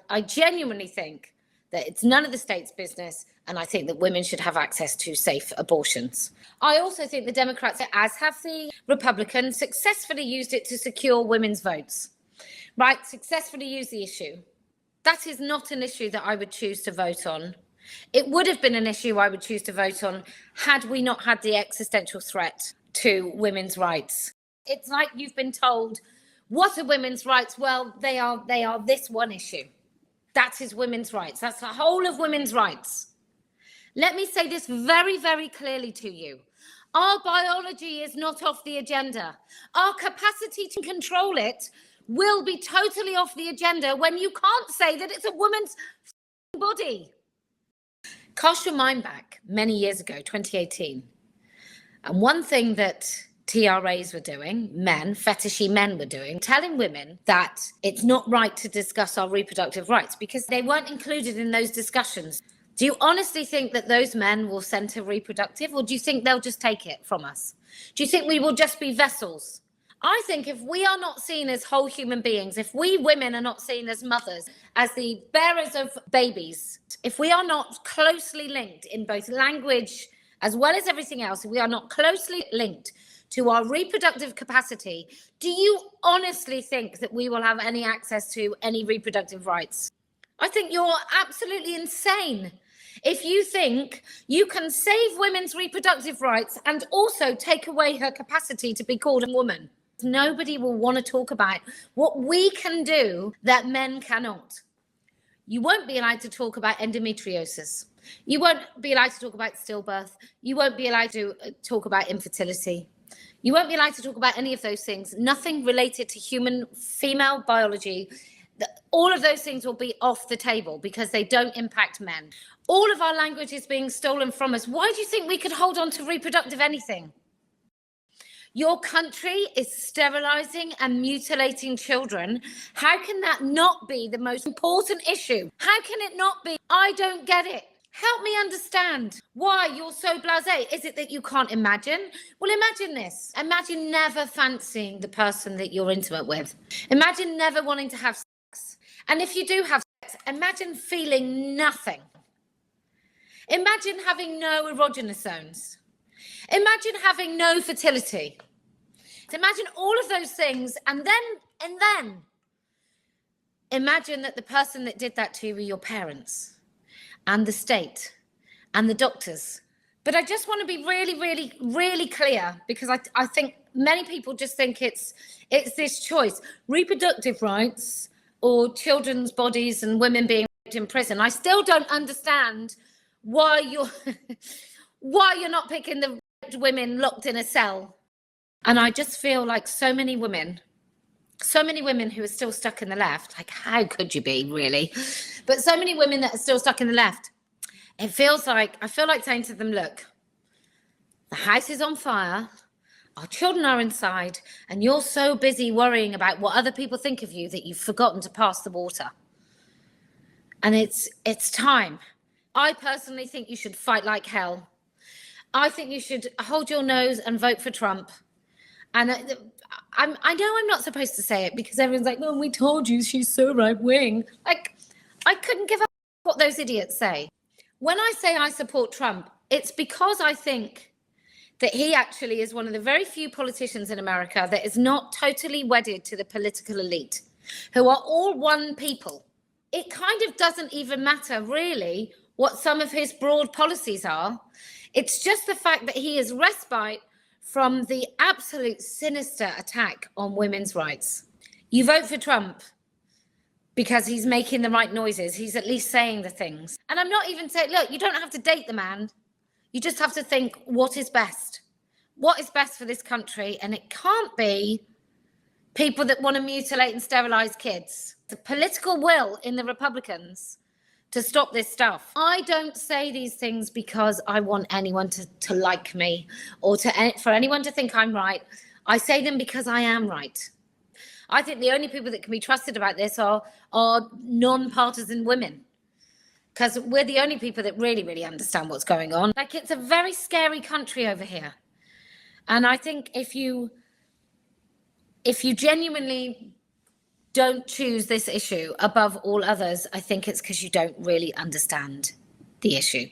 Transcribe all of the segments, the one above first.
I genuinely think that it's none of the state's business, and I think that women should have access to safe abortions. I also think the Democrats, as have the Republicans, successfully used it to secure women's votes, right? Successfully used the issue. That is not an issue that I would choose to vote on. It would have been an issue I would choose to vote on had we not had the existential threat to women's rights. It's like you've been told, what are women's rights? Well, they are this one issue. That is women's rights. That's the whole of women's rights. Let me say this very, very clearly to you. Our biology is not off the agenda. Our capacity to control it will be totally off the agenda when you can't say that it's a woman's body. Cast your mind back many years ago, 2018. And one thing that TRAs were doing, fetishy men were doing, telling women that it's not right to discuss our reproductive rights because they weren't included in those discussions. Do you honestly think that those men will center reproductive, or do you think they'll just take it from us? Do you think we will just be vessels? I think if we are not seen as whole human beings, if we women are not seen as mothers, as the bearers of babies, if we are not closely linked in both language as well as everything else, if we are not closely linked to our reproductive capacity, do you honestly think that we will have any access to any reproductive rights? I think you're absolutely insane if you think you can save women's reproductive rights and also take away her capacity to be called a woman. Nobody will want to talk about what we can do that men cannot. You won't be allowed to talk about endometriosis. You won't be allowed to talk about stillbirth. You won't be allowed to talk about infertility. You won't be allowed to talk about any of those things. Nothing related to human female biology. All of those things will be off the table because they don't impact men. All of our language is being stolen from us. Why do you think we could hold on to reproductive anything? Your country is sterilizing and mutilating children. How can that not be the most important issue? How can it not be? I don't get it. Help me understand why you're so blasé. Is it that you can't imagine? Well, imagine this. Imagine never fancying the person that you're intimate with. Imagine never wanting to have sex. And if you do have sex, imagine feeling nothing. Imagine having no erogenous zones. Imagine having no fertility. Imagine all of those things, and then imagine that the person that did that to you were your parents and the state and the doctors. But I just want to be really, really, really clear, because I think many people just think it's this choice, reproductive rights or children's bodies and women being raped in prison. I still don't understand why you're not picking the women locked in a cell. And I just feel like so many women who are still stuck in the left, like how could you be really? But so many women that are still stuck in the left, I feel like saying to them, look, the house is on fire, our children are inside, and you're so busy worrying about what other people think of you that you've forgotten to pass the water. And it's time. I personally think you should fight like hell. I think you should hold your nose and vote for Trump. And I know I'm not supposed to say it because everyone's like, well, we told you she's so right wing. Like, I couldn't give up what those idiots say. When I say I support Trump, it's because I think that he actually is one of the very few politicians in America that is not totally wedded to the political elite, who are all one people. It kind of doesn't even matter really what some of his broad policies are. It's just the fact that he is respite from the absolute sinister attack on women's rights. You vote for Trump because he's making the right noises. He's at least saying the things. And I'm not even saying, look, you don't have to date the man. You just have to think, what is best? What is best for this country? And it can't be people that want to mutilate and sterilize kids. The political will in the Republicans to stop this stuff. I don't say these things because I want anyone to like me or for anyone to think I'm right. I say them because I am right. I think the only people that can be trusted about this are non-partisan women, because we're the only people that really, really understand what's going on. Like, it's a very scary country over here. And I think if you genuinely don't choose this issue above all others, I think it's because you don't really understand the issue.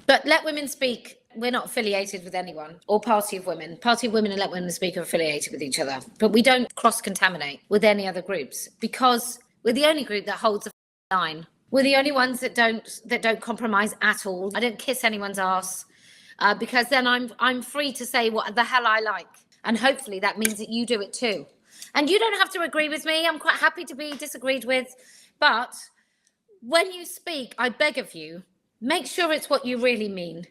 But let women speak. We're not affiliated with anyone, or Party of Women. Party of Women and Let Women Speak are affiliated with each other. But we don't cross-contaminate with any other groups because we're the only group that holds a line. We're the only ones that don't compromise at all. I don't kiss anyone's ass because then I'm free to say what the hell I like. And hopefully that means that you do it too. And you don't have to agree with me. I'm quite happy to be disagreed with. But when you speak, I beg of you, make sure it's what you really mean.